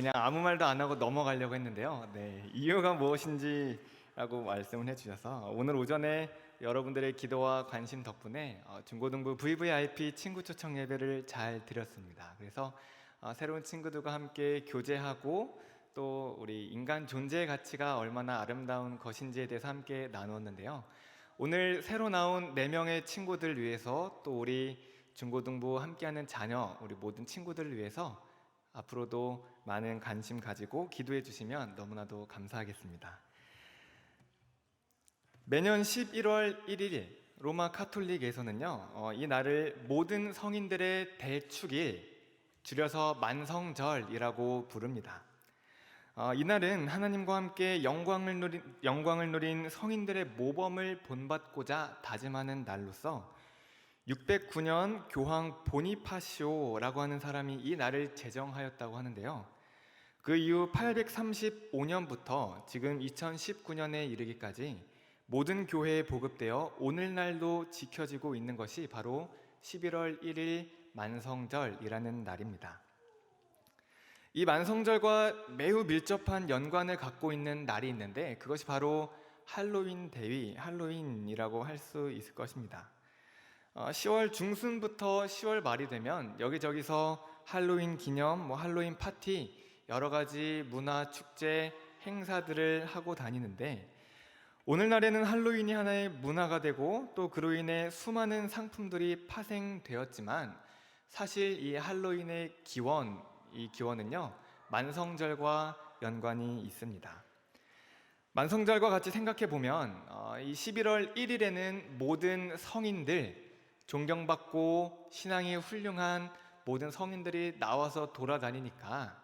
그냥 아무 말도 안 하고 넘어가려고 했는데요. 이유가 무엇인지라고 말씀을 해주셔서 오늘 오전에 여러분들의 기도와 관심 덕분에 중고등부 VVIP 친구 초청 예배를 잘 드렸습니다. 그래서 새로운 친구들과 함께 교제하고 또 우리 인간 존재의 가치가 얼마나 아름다운 것인지에 대해서 함께 나누었는데요. 오늘 새로 나온 4명의 친구들 위해서 또 우리 중고등부 함께하는 자녀, 우리 모든 친구들을 위해서 앞으로도 많은 관심 가지고 기도해 주시면 너무나도 감사하겠습니다. 매년 11월 1일 로마 카톨릭에서는요, 이 날을 모든 성인들의 대축일, 줄여서 만성절이라고 부릅니다. 이날은 하나님과 함께 영광을 누린 성인들의 모범을 본받고자 다짐하는 날로서 609년 교황 보니파시오라고 하는 사람이 이 날을 제정하였다고 하는데요. 그 이후 835년부터 지금 2019년에 이르기까지 모든 교회에 보급되어 오늘날도 지켜지고 있는 것이 바로 11월 1일 만성절이라는 날입니다. 이 만성절과 매우 밀접한 연관을 갖고 있는 날이 있는데 그것이 바로 할로윈 대위, 할로윈이라고 할 수 있을 것입니다. 10월 중순부터 10월 말이 되면 여기저기서 할로윈 기념, 할로윈 파티, 여러 가지 문화, 축제, 행사들을 하고 다니는데 오늘날에는 할로윈이 하나의 문화가 되고 또 그로 인해 수많은 상품들이 파생되었지만 사실 이 할로윈의 이 기원은요, 만성절과 연관이 있습니다. 만성절과 같이 생각해 보면 이 11월 1일에는 모든 성인들, 존경받고 신앙이 훌륭한 모든 성인들이 나와서 돌아다니니까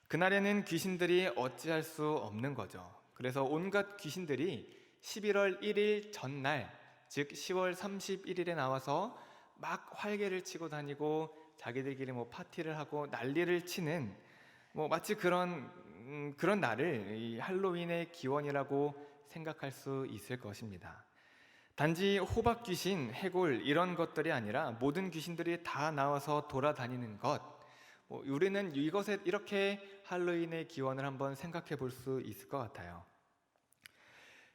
그날에는 귀신들이 어찌할 수 없는 거죠. 그래서 온갖 귀신들이 11월 1일 전날, 즉 10월 31일에 나와서 막 활개를 치고 다니고 자기들끼리 파티를 하고 난리를 치는 마치 그런 날을 이 할로윈의 기원이라고 생각할 수 있을 것입니다. 단지 호박 귀신, 해골 이런 것들이 아니라 모든 귀신들이 다 나와서 돌아다니는 것, 우리는 이것에 이렇게 할로윈의 기원을 한번 생각해 볼 수 있을 것 같아요.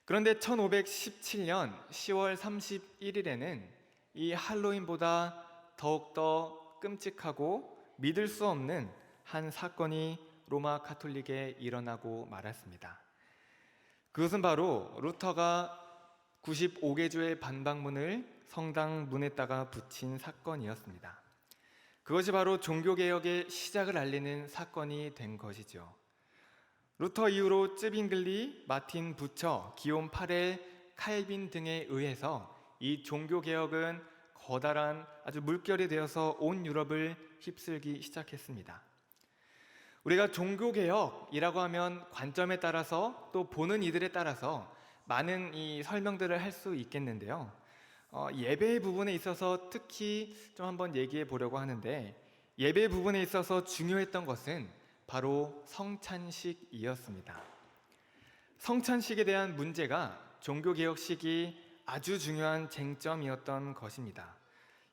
그런데 1517년 10월 31일에는 이 할로윈보다 더욱더 끔찍하고 믿을 수 없는 한 사건이 로마 카톨릭에 일어나고 말았습니다. 그것은 바로 루터가 95개조의 반박문을 성당 문에다가 붙인 사건이었습니다. 그것이 바로 종교개혁의 시작을 알리는 사건이 된 것이죠. 루터 이후로 쯔빙글리, 마틴 부처, 기욤 파렐, 칼빈 등에 의해서 이 종교개혁은 커다란 아주 물결이 되어서 온 유럽을 휩쓸기 시작했습니다. 우리가 종교개혁이라고 하면 관점에 따라서 또 보는 이들에 따라서 많은 이 설명들을 할 수 있겠는데요. 예배 부분에 있어서 특히 좀 한번 얘기해 보려고 하는데 예배 부분에 있어서 중요했던 것은 바로 성찬식이었습니다. 성찬식에 대한 문제가 종교개혁 시기 아주 중요한 쟁점이었던 것입니다.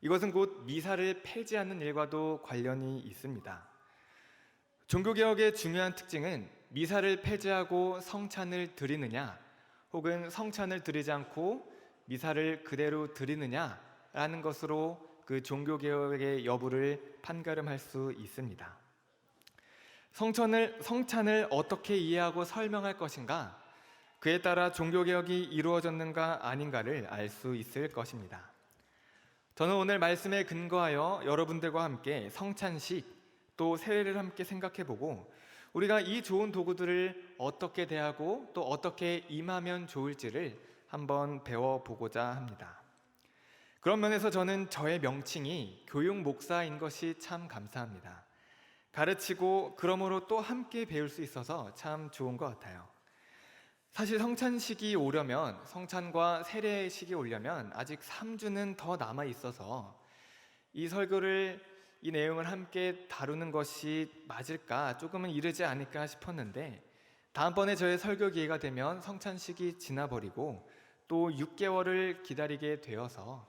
이것은 곧 미사를 폐지하는 일과도 관련이 있습니다. 종교개혁의 중요한 특징은 미사를 폐지하고 성찬을 드리느냐 혹은 성찬을 드리지 않고 미사를 그대로 드리느냐라는 것으로 그 종교개혁의 여부를 판가름할 수 있습니다. 성찬을 어떻게 이해하고 설명할 것인가, 그에 따라 종교개혁이 이루어졌는가 아닌가를 알 수 있을 것입니다. 저는 오늘 말씀에 근거하여 여러분들과 함께 성찬식 또 세례를 함께 생각해보고 우리가 이 좋은 도구들을 어떻게 대하고 또 어떻게 임하면 좋을지를 한번 배워보고자 합니다. 그런 면에서 저는 저의 명칭이 교육 목사인 것이 참 감사합니다. 가르치고 그러므로 또 함께 배울 수 있어서 참 좋은 것 같아요. 사실 성찬식이 오려면, 성찬과 세례식이 오려면 아직 3주는 더 남아 있어서 이 내용을 함께 다루는 것이 맞을까, 조금은 이르지 않을까 싶었는데 다음번에 저의 설교 기회가 되면 성찬식이 지나버리고 또 6개월을 기다리게 되어서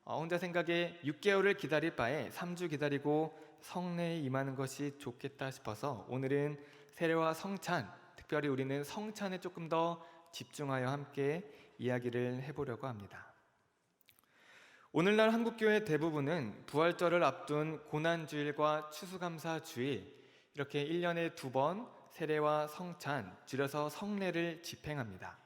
혼자 생각에 6개월을 기다릴 바에 3주 기다리고 성례에 임하는 것이 좋겠다 싶어서 오늘은 세례와 성찬, 특별히 우리는 성찬에 조금 더 집중하여 함께 이야기를 해보려고 합니다. 오늘날 한국교회 대부분은 부활절을 앞둔 고난주일과 추수감사주일, 이렇게 1년에 2번 세례와 성찬, 줄여서 성례를 집행합니다.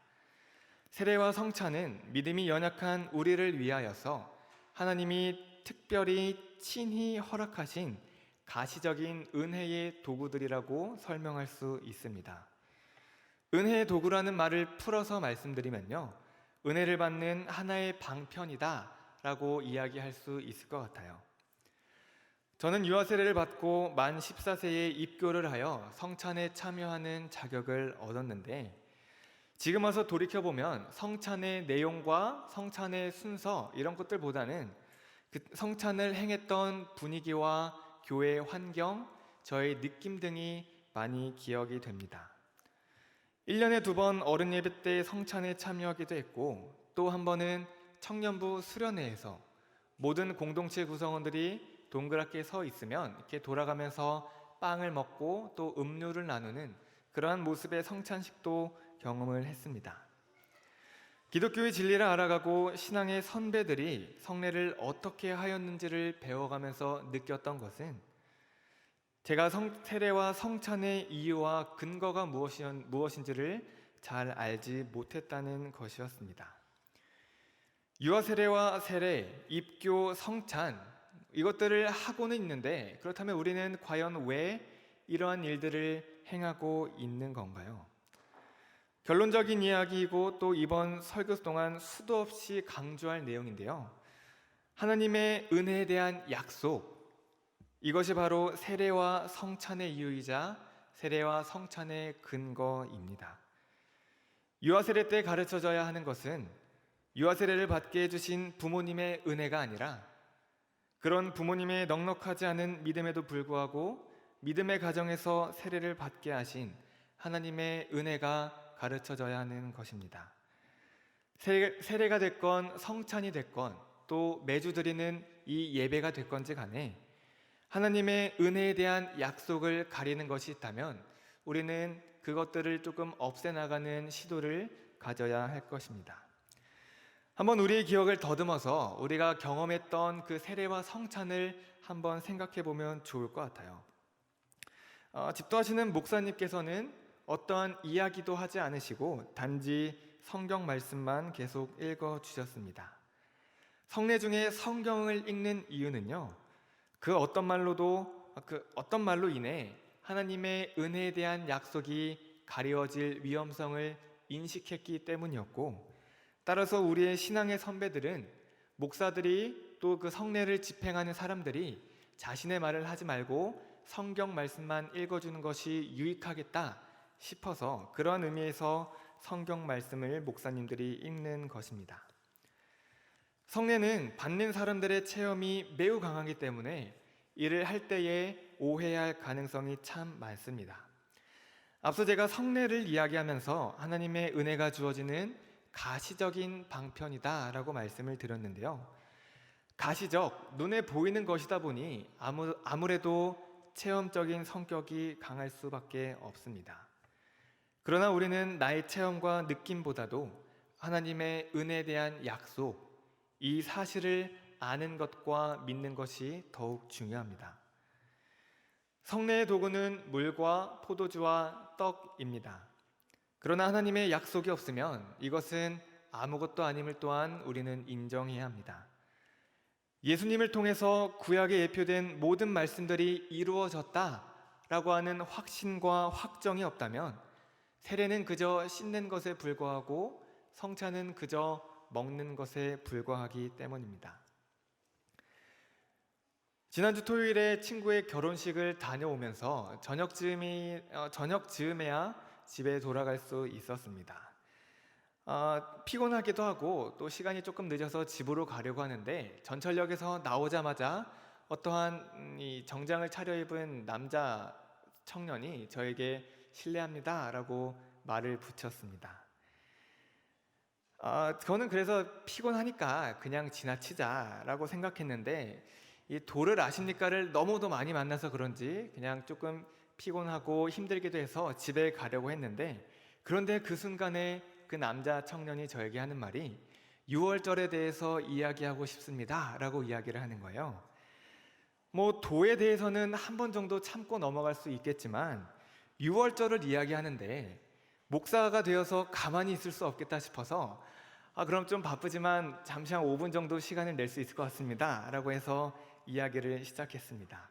세례와 성찬은 믿음이 연약한 우리를 위하여서 하나님이 특별히 친히 허락하신 가시적인 은혜의 도구들이라고 설명할 수 있습니다. 은혜의 도구라는 말을 풀어서 말씀드리면요, 은혜를 받는 하나의 방편이다 라고 이야기할 수 있을 것 같아요. 저는 유아 세례를 받고 만 14세에 입교를 하여 성찬에 참여하는 자격을 얻었는데, 지금 와서 돌이켜보면 성찬의 내용과 성찬의 순서 이런 것들보다는 그 성찬을 행했던 분위기와 교회 환경, 저의 느낌 등이 많이 기억이 됩니다. 1년에 2번 어른 예배 때 성찬에 참여하기도 했고, 또 한 번은 청년부 수련회에서 모든 공동체 구성원들이 동그랗게 서 있으면 이렇게 돌아가면서 빵을 먹고 또 음료를 나누는 그러한 모습의 성찬식도 경험을 했습니다. 기독교의 진리를 알아가고 신앙의 선배들이 성례를 어떻게 하였는지를 배워가면서 느꼈던 것은, 제가 세례와 성찬의 이유와 근거가 무엇인지를 잘 알지 못했다는 것이었습니다. 유아 세례와 세례, 입교, 성찬, 이것들을 하고는 있는데, 그렇다면 우리는 과연 왜 이러한 일들을 행하고 있는 건가요? 결론적인 이야기이고 또 이번 설교 동안 수도 없이 강조할 내용인데요, 하나님의 은혜에 대한 약속, 이것이 바로 세례와 성찬의 이유이자 세례와 성찬의 근거입니다. 유아 세례 때 가르쳐져야 하는 것은 유아 세례를 받게 해주신 부모님의 은혜가 아니라, 그런 부모님의 넉넉하지 않은 믿음에도 불구하고 믿음의 가정에서 세례를 받게 하신 하나님의 은혜가 가르쳐져야 하는 것입니다. 세례가 됐건 성찬이 됐건 또 매주 드리는 이 예배가 됐건지 간에 하나님의 은혜에 대한 약속을 가리는 것이 있다면 우리는 그것들을 조금 없애나가는 시도를 가져야 할 것입니다. 한번 우리의 기억을 더듬어서 우리가 경험했던 그 세례와 성찬을 한번 생각해 보면 좋을 것 같아요. 집도하시는 목사님께서는 어떠한 이야기도 하지 않으시고 단지 성경 말씀만 계속 읽어 주셨습니다. 성례 중에 성경을 읽는 이유는요, 그 어떤 말로 인해 하나님의 은혜에 대한 약속이 가리워질 위험성을 인식했기 때문이었고, 따라서 우리의 신앙의 선배들은, 목사들이 또 그 성례를 집행하는 사람들이 자신의 말을 하지 말고 성경 말씀만 읽어주는 것이 유익하겠다 싶어서 그런 의미에서 성경 말씀을 목사님들이 읽는 것입니다. 성례는 받는 사람들의 체험이 매우 강하기 때문에 이를 할 때에 오해할 가능성이 참 많습니다. 앞서 제가 성례를 이야기하면서 하나님의 은혜가 주어지는 가시적인 방편이다 라고 말씀을 드렸는데요, 가시적, 눈에 보이는 것이다 보니 아무래도 체험적인 성격이 강할 수밖에 없습니다. 그러나 우리는 나의 체험과 느낌보다도 하나님의 은혜에 대한 약속, 이 사실을 아는 것과 믿는 것이 더욱 중요합니다. 성례의 도구는 물과 포도주와 떡입니다. 그러나 하나님의 약속이 없으면 이것은 아무것도 아님을 또한 우리는 인정해야 합니다. 예수님을 통해서 구약에 예표된 모든 말씀들이 이루어졌다라고 하는 확신과 확정이 없다면 세례는 그저 씻는 것에 불과하고 성찬은 그저 먹는 것에 불과하기 때문입니다. 지난주 토요일에 친구의 결혼식을 다녀오면서 저녁 즈음에야 집에 돌아갈 수 있었습니다. 피곤하기도 하고 또 시간이 조금 늦어서 집으로 가려고 하는데, 전철역에서 나오자마자 어떠한 이 정장을 차려입은 남자 청년이 저에게 실례합니다 라고 말을 붙였습니다. 저는 그래서 피곤하니까 그냥 지나치자 라고 생각했는데, 이 도를 아십니까를 너무도 많이 만나서 그런지 그냥 조금 피곤하고 힘들기도 해서 집에 가려고 했는데, 그런데 그 순간에 그 남자 청년이 저에게 하는 말이 6월절에 대해서 이야기하고 싶습니다 라고 이야기를 하는 거예요. 도에 대해서는 한 번 정도 참고 넘어갈 수 있겠지만 6월절을 이야기하는데 목사가 되어서 가만히 있을 수 없겠다 싶어서 그럼 좀 바쁘지만 잠시 한 5분 정도 시간을 낼 수 있을 것 같습니다 라고 해서 이야기를 시작했습니다.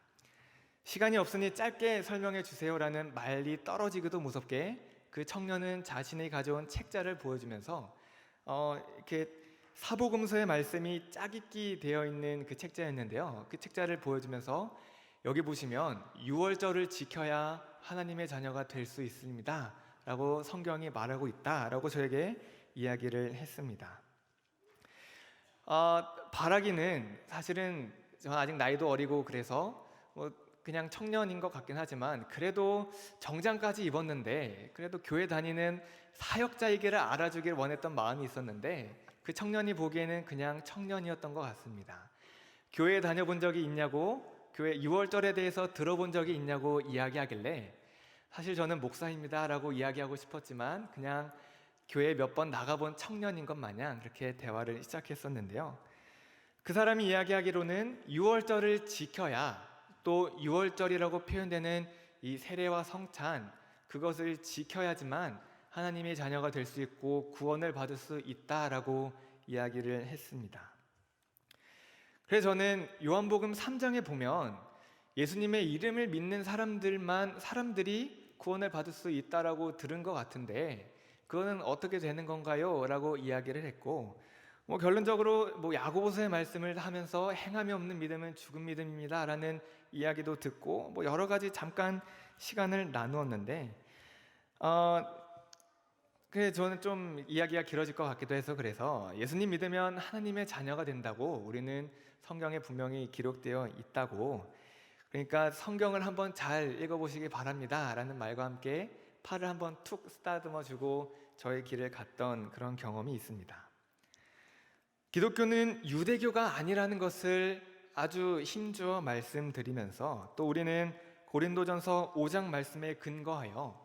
시간이 없으니 짧게 설명해 주세요라는 말이 떨어지기도 무섭게 그 청년은 자신이 가져온 책자를 보여주면서 이렇게 사복음서의 말씀이 짜깁기 되어 있는 그 책자였는데요. 그 책자를 보여주면서 여기 보시면 6월절을 지켜야 하나님의 자녀가 될 수 있습니다 라고 성경이 말하고 있다라고 저에게 이야기를 했습니다. 바라기는 사실은 저는 아직 나이도 어리고 그래서 그냥 청년인 것 같긴 하지만 그래도 정장까지 입었는데 그래도 교회 다니는 사역자이기를 알아주길 원했던 마음이 있었는데 그 청년이 보기에는 그냥 청년이었던 것 같습니다. 교회에 다녀본 적이 있냐고, 교회 6월절에 대해서 들어본 적이 있냐고 이야기하길래 사실 저는 목사입니다 라고 이야기하고 싶었지만 그냥 교회 몇 번 나가본 청년인 것 마냥 그렇게 대화를 시작했었는데요. 그 사람이 이야기하기로는 6월절을 지켜야 또 6월절이라고 표현되는 이 세례와 성찬, 그것을 지켜야지만 하나님의 자녀가 될 수 있고 구원을 받을 수 있다라고 이야기를 했습니다. 그래서 저는 요한복음 3장에 보면 예수님의 이름을 믿는 사람들이 구원을 받을 수 있다라고 들은 것 같은데 그거는 어떻게 되는 건가요? 라고 이야기를 했고 결론적으로 야고보서의 말씀을 하면서 행함이 없는 믿음은 죽은 믿음입니다 라는 이야기도 듣고 여러 가지 잠깐 시간을 나누었는데 저는 좀 이야기가 길어질 것 같기도 해서 그래서 예수님 믿으면 하나님의 자녀가 된다고 우리는 성경에 분명히 기록되어 있다고, 그러니까 성경을 한번 잘 읽어보시기 바랍니다 라는 말과 함께 팔을 한번 툭 쓰다듬어 주고 저의 길을 갔던 그런 경험이 있습니다. 기독교는 유대교가 아니라는 것을 아주 힘주어 말씀드리면서 또 우리는 고린도전서 5장 말씀에 근거하여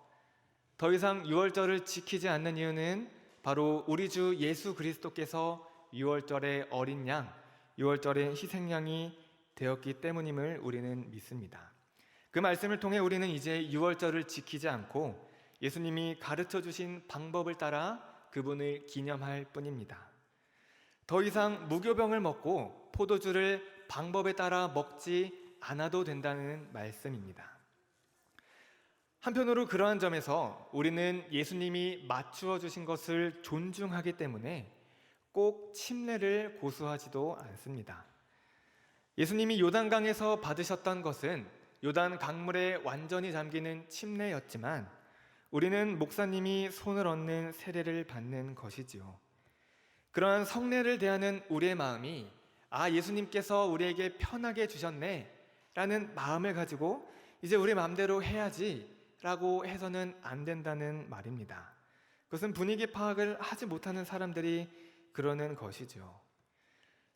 더 이상 6월절을 지키지 않는 이유는 바로 우리 주 예수 그리스도께서 6월절의 어린 양, 6월절의 희생양이 되었기 때문임을 우리는 믿습니다. 그 말씀을 통해 우리는 이제 6월절을 지키지 않고 예수님이 가르쳐 주신 방법을 따라 그분을 기념할 뿐입니다. 더 이상 무교병을 먹고 포도주를 방법에 따라 먹지 않아도 된다는 말씀입니다. 한편으로 그러한 점에서 우리는 예수님이 맞추어 주신 것을 존중하기 때문에 꼭 침례를 고수하지도 않습니다. 예수님이 요단강에서 받으셨던 것은 요단 강물에 완전히 잠기는 침례였지만 우리는 목사님이 손을 얹는 세례를 받는 것이지요. 그러한 성례를 대하는 우리의 마음이 예수님께서 우리에게 편하게 주셨네 라는 마음을 가지고 이제 우리 마음대로 해야지 라고 해서는 안 된다는 말입니다. 그것은 분위기 파악을 하지 못하는 사람들이 그러는 것이죠.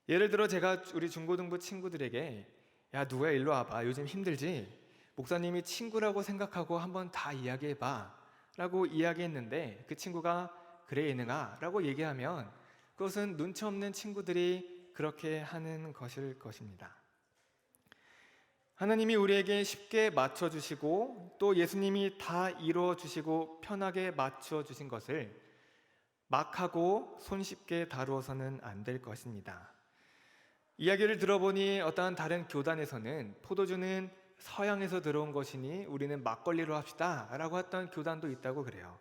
예를 들어 제가 우리 중고등부 친구들에게 야 누구야 일로 와봐 요즘 힘들지? 목사님이 친구라고 생각하고 한번 다 이야기해봐 라고 이야기했는데 그 친구가 그래 예능아 라고 얘기하면 그것은 눈치 없는 친구들이 그렇게 하는 것일 것입니다. 하나님이 우리에게 쉽게 맞춰주시고 또 예수님이 다 이루어주시고 편하게 맞춰주신 것을 막 하고 손쉽게 다루어서는 안 될 것입니다. 이야기를 들어보니 어떠한 다른 교단에서는 포도주는 서양에서 들어온 것이니 우리는 막걸리로 합시다 라고 했던 교단도 있다고 그래요.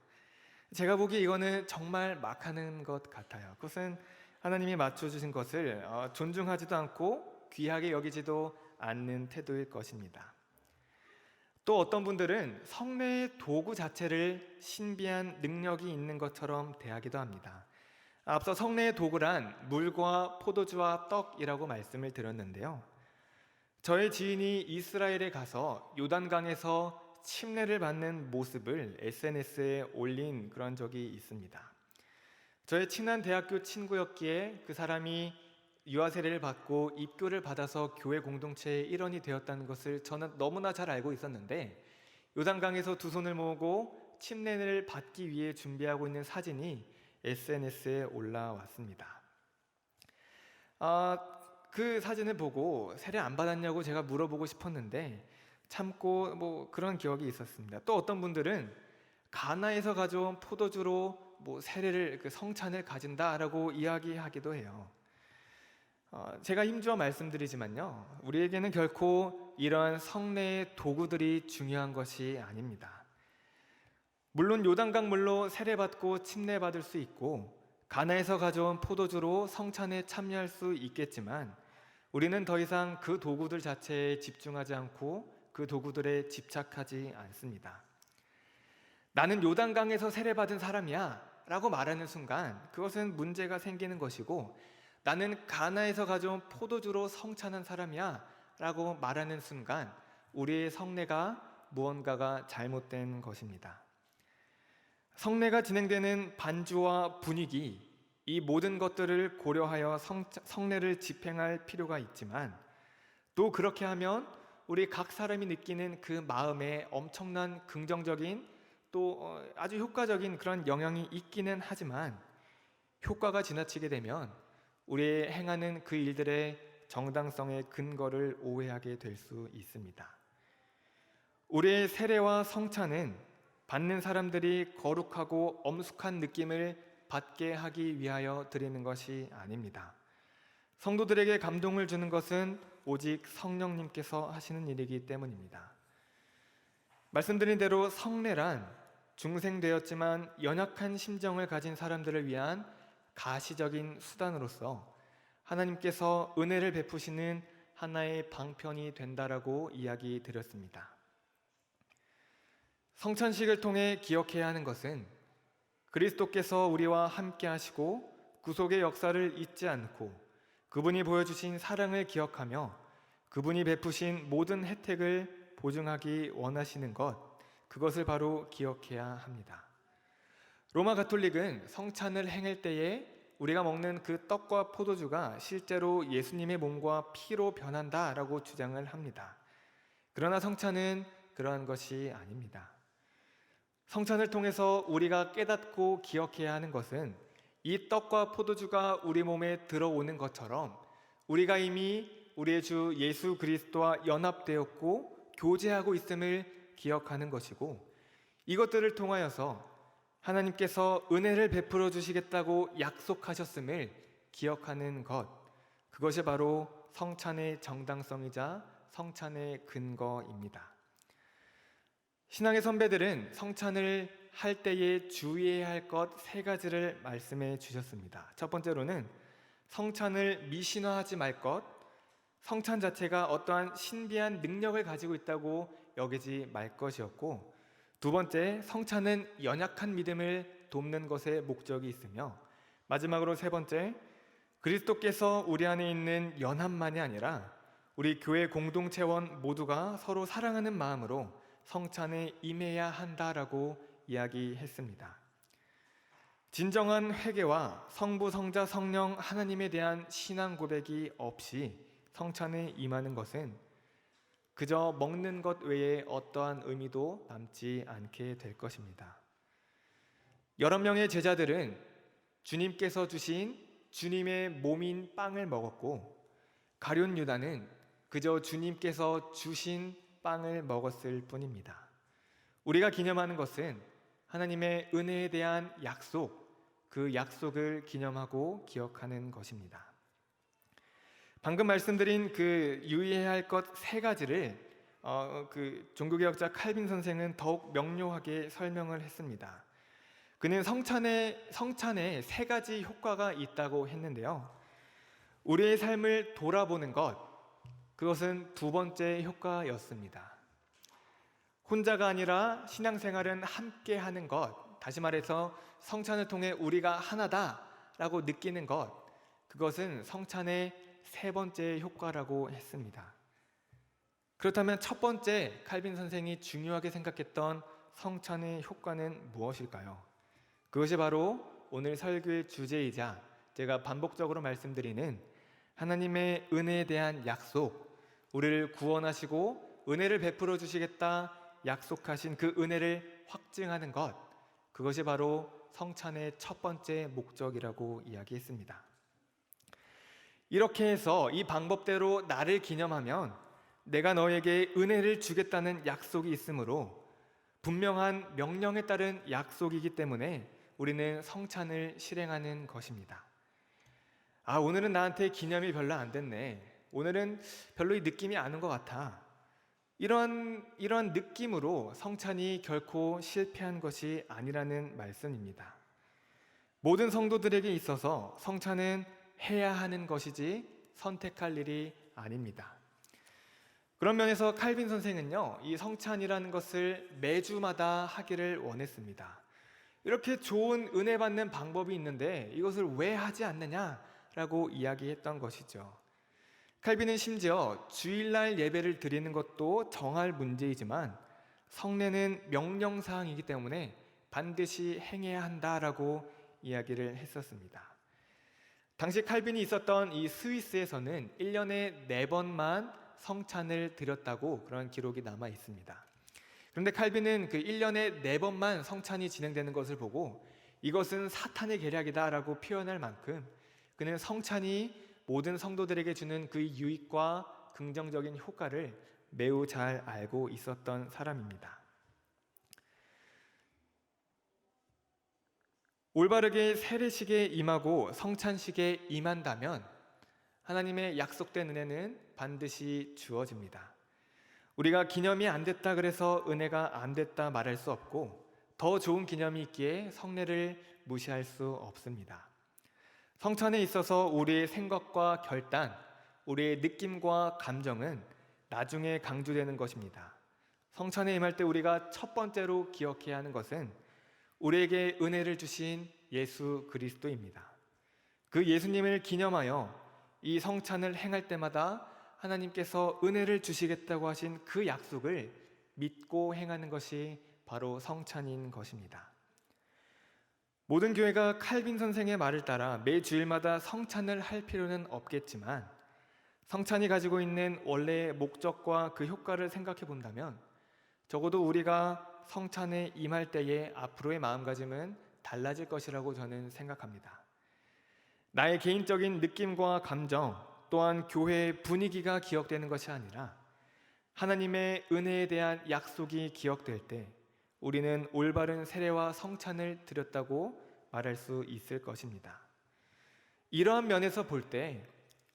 제가 보기에 이거는 정말 막 하는 것 같아요. 그것은 하나님이 맞춰주신 것을 존중하지도 않고 귀하게 여기지도 않는 태도일 것입니다. 또 어떤 분들은 성례의 도구 자체를 신비한 능력이 있는 것처럼 대하기도 합니다. 앞서 성례의 도구란 물과 포도주와 떡이라고 말씀을 드렸는데요. 저의 지인이 이스라엘에 가서 요단강에서 침례를 받는 모습을 SNS에 올린 그런 적이 있습니다. 저의 친한 대학교 친구였기에 그 사람이 유아 세례를 받고 입교를 받아서 교회 공동체의 일원이 되었다는 것을 저는 너무나 잘 알고 있었는데 요단강에서 두 손을 모으고 침례를 받기 위해 준비하고 있는 사진이 SNS에 올라왔습니다. 그 사진을 보고 세례 안 받았냐고 제가 물어보고 싶었는데 참고 그런 기억이 있었습니다. 또 어떤 분들은 가나에서 가져온 포도주로 세례를 성찬을 가진다라고 이야기하기도 해요. 제가 힘주어 말씀드리지만요, 우리에게는 결코 이러한 성례의 도구들이 중요한 것이 아닙니다. 물론 요단강 물로 세례받고 침례받을 수 있고 가나에서 가져온 포도주로 성찬에 참여할 수 있겠지만 우리는 더 이상 그 도구들 자체에 집중하지 않고 그 도구들에 집착하지 않습니다. 나는 요단강에서 세례받은 사람이야 라고 말하는 순간 그것은 문제가 생기는 것이고, 나는 가나에서 가져온 포도주로 성찬한 사람이야 라고 말하는 순간 우리의 성례가 무언가가 잘못된 것입니다. 성례가 진행되는 반주와 분위기, 이 모든 것들을 고려하여 성례를 집행할 필요가 있지만, 또 그렇게 하면 우리 각 사람이 느끼는 그 마음에 엄청난 긍정적인 또 아주 효과적인 그런 영향이 있기는 하지만 효과가 지나치게 되면 우리의 행하는 그 일들의 정당성의 근거를 오해하게 될 수 있습니다. 우리의 세례와 성찬은 받는 사람들이 거룩하고 엄숙한 느낌을 받게 하기 위하여 드리는 것이 아닙니다. 성도들에게 감동을 주는 것은 오직 성령님께서 하시는 일이기 때문입니다. 말씀드린 대로 성례란 중생되었지만 연약한 심정을 가진 사람들을 위한 가시적인 수단으로서 하나님께서 은혜를 베푸시는 하나의 방편이 된다라고 이야기 드렸습니다. 성찬식을 통해 기억해야 하는 것은 그리스도께서 우리와 함께 하시고 구속의 역사를 잊지 않고 그분이 보여주신 사랑을 기억하며 그분이 베푸신 모든 혜택을 보증하기 원하시는 것, 그것을 바로 기억해야 합니다. 로마 가톨릭은 성찬을 행할 때에 우리가 먹는 그 떡과 포도주가 실제로 예수님의 몸과 피로 변한다라고 주장을 합니다. 그러나 성찬은 그러한 것이 아닙니다. 성찬을 통해서 우리가 깨닫고 기억해야 하는 것은 이 떡과 포도주가 우리 몸에 들어오는 것처럼 우리가 이미 우리의 주 예수 그리스도와 연합되었고 교제하고 있음을 기억하는 것이고, 이것들을 통하여서 하나님께서 은혜를 베풀어 주시겠다고 약속하셨음을 기억하는 것, 그것이 바로 성찬의 정당성이자 성찬의 근거입니다. 신앙의 선배들은 성찬을 할 때에 주의해야 할 것 3가지를 말씀해 주셨습니다. 첫 번째로는 성찬을 미신화하지 말 것, 성찬 자체가 어떠한 신비한 능력을 가지고 있다고 여기지 말 것이었고, 두 번째, 성찬은 연약한 믿음을 돕는 것에 목적이 있으며, 마지막으로 세 번째, 그리스도께서 우리 안에 있는 연합만이 아니라 우리 교회 공동체원 모두가 서로 사랑하는 마음으로 성찬에 임해야 한다라고 이야기했습니다. 진정한 회개와 성부, 성자, 성령 하나님에 대한 신앙 고백이 없이 성찬에 임하는 것은 그저 먹는 것 외에 어떠한 의미도 남지 않게 될 것입니다. 여러 명의 제자들은 주님께서 주신 주님의 몸인 빵을 먹었고, 가룟 유다는 그저 주님께서 주신 빵을 먹었을 뿐입니다. 우리가 기념하는 것은 하나님의 은혜에 대한 약속, 그 약속을 기념하고 기억하는 것입니다. 방금 말씀드린 그 유의해야 할 것 3가지를 그 종교개혁자 칼빈 선생은 더욱 명료하게 설명을 했습니다. 그는 성찬에 3가지 효과가 있다고 했는데요. 우리의 삶을 돌아보는 것, 그것은 2번째 효과였습니다. 혼자가 아니라 신앙생활은 함께 하는 것, 다시 말해서 성찬을 통해 우리가 하나다라고 느끼는 것, 그것은 성찬의 3번째 효과라고 했습니다. 그렇다면 첫 번째 칼빈 선생이 중요하게 생각했던 성찬의 효과는 무엇일까요? 그것이 바로 오늘 설교의 주제이자 제가 반복적으로 말씀드리는 하나님의 은혜에 대한 약속, 우리를 구원하시고 은혜를 베풀어 주시겠다, 약속하신 그 은혜를 확증하는 것, 그것이 바로 성찬의 첫 번째 목적이라고 이야기했습니다. 이렇게 해서 이 방법대로 나를 기념하면 내가 너에게 은혜를 주겠다는 약속이 있으므로 분명한 명령에 따른 약속이기 때문에 우리는 성찬을 실행하는 것입니다. 오늘은 나한테 기념이 별로 안 됐네. 오늘은 별로 이 느낌이 안 온 것 같아. 이런 느낌으로 성찬이 결코 실패한 것이 아니라는 말씀입니다. 모든 성도들에게 있어서 성찬은 해야 하는 것이지 선택할 일이 아닙니다. 그런 면에서 칼빈 선생은요, 이 성찬이라는 것을 매주마다 하기를 원했습니다. 이렇게 좋은 은혜 받는 방법이 있는데 이것을 왜 하지 않느냐라고 이야기했던 것이죠. 칼빈은 심지어 주일날 예배를 드리는 것도 정할 문제이지만 성례는 명령사항이기 때문에 반드시 행해야 한다라고 이야기를 했었습니다. 당시 칼빈이 있었던 이 스위스에서는 1년에 4번만 성찬을 드렸다고 그런 기록이 남아 있습니다. 그런데 칼빈은 그 1년에 4번만 성찬이 진행되는 것을 보고 이것은 사탄의 계략이다라고 표현할 만큼 그는 성찬이 모든 성도들에게 주는 그 유익과 긍정적인 효과를 매우 잘 알고 있었던 사람입니다. 올바르게 세례식에 임하고 성찬식에 임한다면 하나님의 약속된 은혜는 반드시 주어집니다. 우리가 기념이 안 됐다 그래서 은혜가 안 됐다 말할 수 없고 더 좋은 기념이 있기에 성례를 무시할 수 없습니다. 성찬에 있어서 우리의 생각과 결단, 우리의 느낌과 감정은 나중에 강조되는 것입니다. 성찬에 임할 때 우리가 첫 번째로 기억해야 하는 것은 우리에게 은혜를 주신 예수 그리스도입니다. 그 예수님을 기념하여 이 성찬을 행할 때마다 하나님께서 은혜를 주시겠다고 하신 그 약속을 믿고 행하는 것이 바로 성찬인 것입니다. 모든 교회가 칼빈 선생의 말을 따라 매 주일마다 성찬을 할 필요는 없겠지만 성찬이 가지고 있는 원래의 목적과 그 효과를 생각해 본다면 적어도 우리가 성찬에 임할 때의 앞으로의 마음가짐은 달라질 것이라고 저는 생각합니다. 나의 개인적인 느낌과 감정 또한 교회의 분위기가 기억되는 것이 아니라 하나님의 은혜에 대한 약속이 기억될 때 우리는 올바른 세례와 성찬을 드렸다고 말할 수 있을 것입니다. 이러한 면에서 볼 때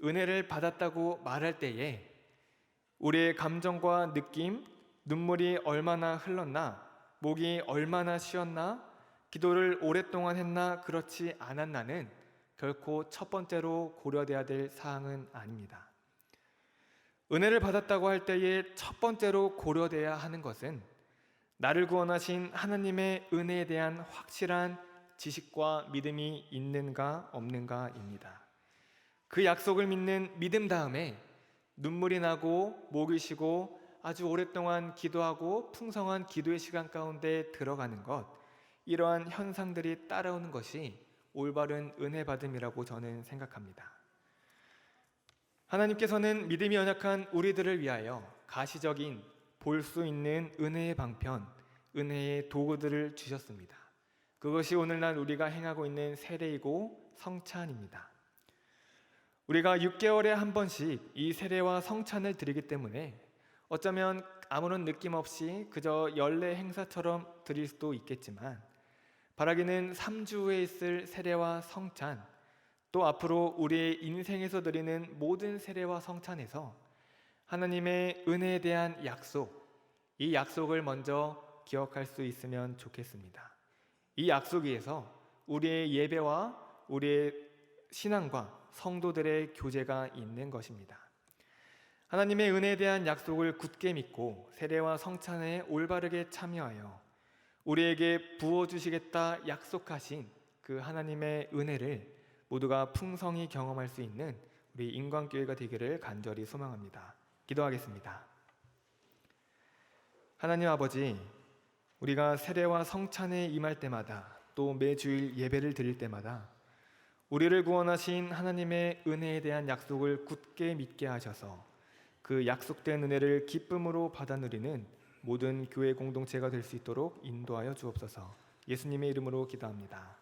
은혜를 받았다고 말할 때에 우리의 감정과 느낌, 눈물이 얼마나 흘렀나, 목이 얼마나 쉬었나, 기도를 오랫동안 했나, 그렇지 않았나는 결코 첫 번째로 고려돼야 될 사항은 아닙니다. 은혜를 받았다고 할 때에 첫 번째로 고려돼야 하는 것은 나를 구원하신 하나님의 은혜에 대한 확실한 지식과 믿음이 있는가 없는가입니다. 그 약속을 믿는 믿음 다음에 눈물이 나고 목이 쉬고 아주 오랫동안 기도하고 풍성한 기도의 시간 가운데 들어가는 것, 이러한 현상들이 따라오는 것이 올바른 은혜 받음이라고 저는 생각합니다. 하나님께서는 믿음이 연약한 우리들을 위하여 가시적인 볼 수 있는 은혜의 방편, 은혜의 도구들을 주셨습니다. 그것이 오늘날 우리가 행하고 있는 세례이고 성찬입니다. 우리가 6개월에 한 번씩 이 세례와 성찬을 드리기 때문에 어쩌면 아무런 느낌 없이 그저 연례 행사처럼 드릴 수도 있겠지만 바라기는 3주 후에 있을 세례와 성찬, 또 앞으로 우리의 인생에서 드리는 모든 세례와 성찬에서 하나님의 은혜에 대한 약속, 이 약속을 먼저 기억할 수 있으면 좋겠습니다. 이 약속 위에서 우리의 예배와 우리의 신앙과 성도들의 교제가 있는 것입니다. 하나님의 은혜에 대한 약속을 굳게 믿고 세례와 성찬에 올바르게 참여하여 우리에게 부어주시겠다 약속하신 그 하나님의 은혜를 모두가 풍성히 경험할 수 있는 우리 인광교회가 되기를 간절히 소망합니다. 기도하겠습니다. 하나님 아버지, 우리가 세례와 성찬에 임할 때마다 또 매주일 예배를 드릴 때마다 우리를 구원하신 하나님의 은혜에 대한 약속을 굳게 믿게 하셔서 그 약속된 은혜를 기쁨으로 받아 누리는 모든 교회 공동체가 될 수 있도록 인도하여 주옵소서. 예수님의 이름으로 기도합니다.